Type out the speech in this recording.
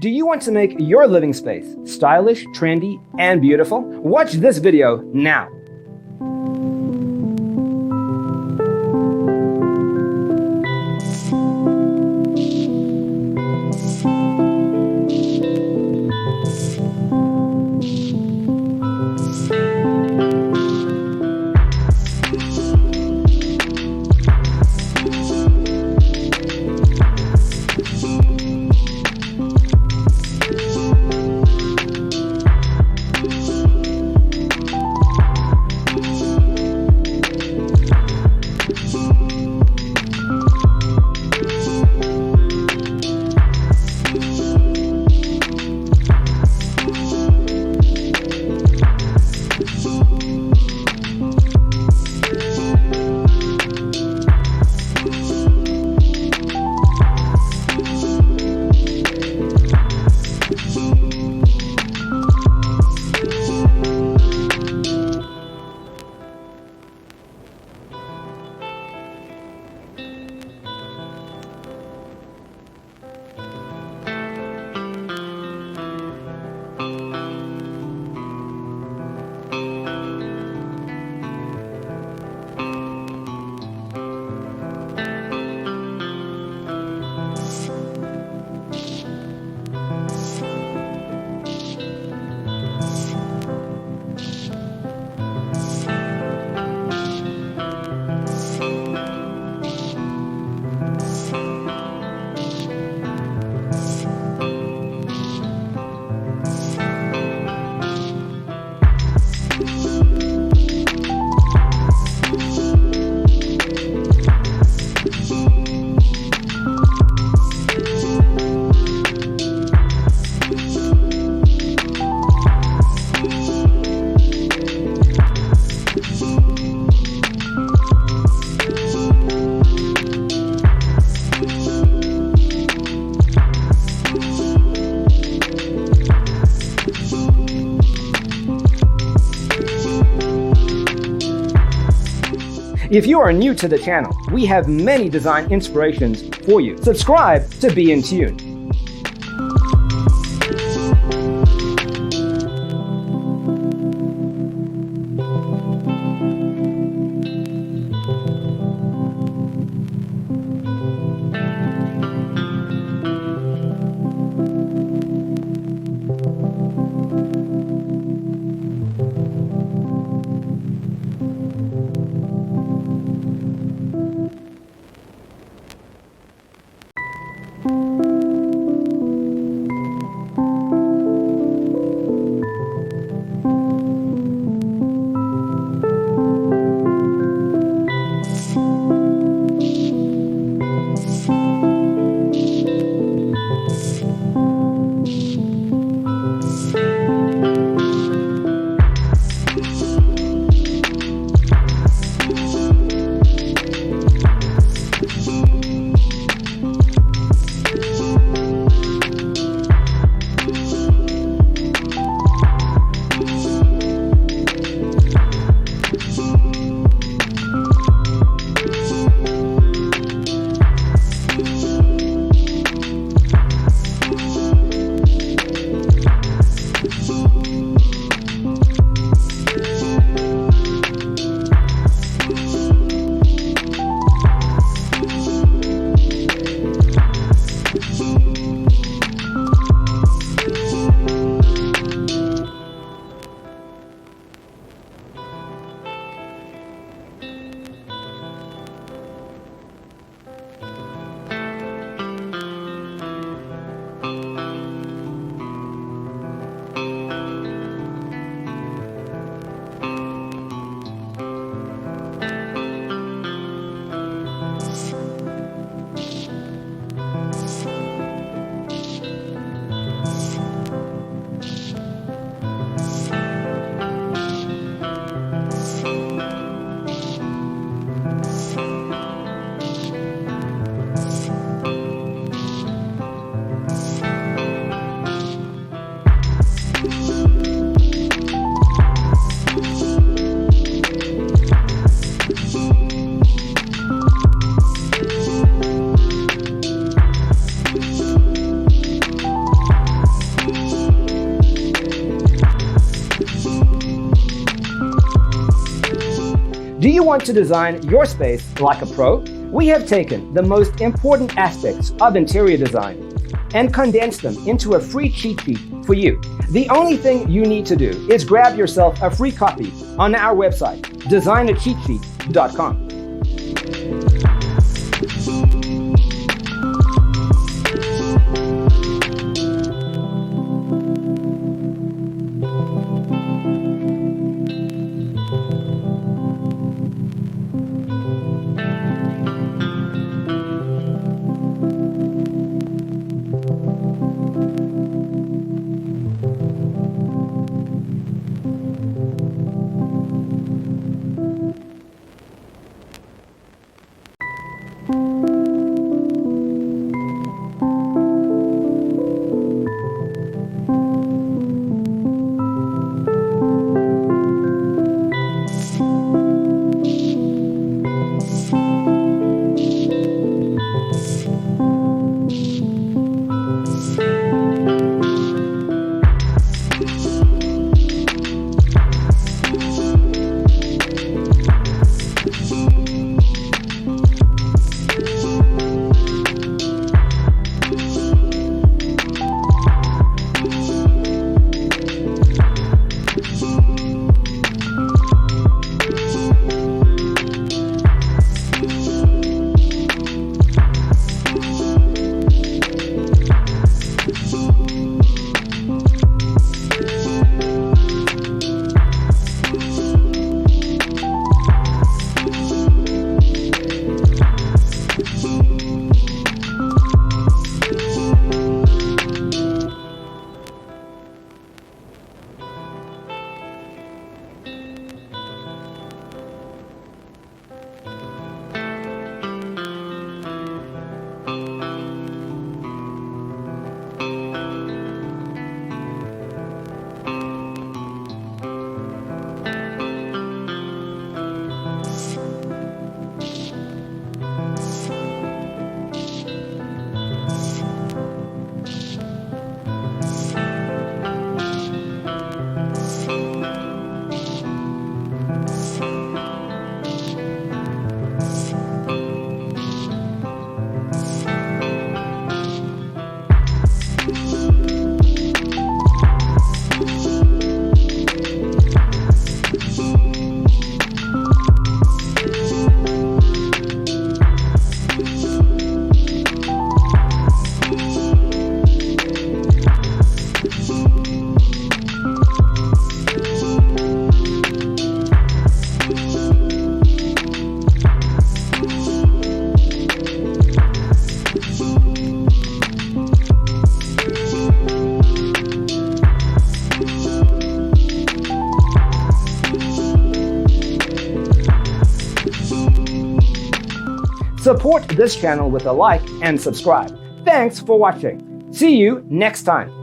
Do you want to make your living space stylish, trendy, and beautiful? Watch this video now. If you are new to the channel, we have many design inspirations for you. Subscribe to be in tune. Do you want to design your space like a pro? We have taken the most important aspects of interior design and condensed them into a free cheat sheet for you. The only thing you need to do is grab yourself a free copy on our website, designercheatsheet.com. Support this channel with a like and subscribe. Thanks for watching. See you next time.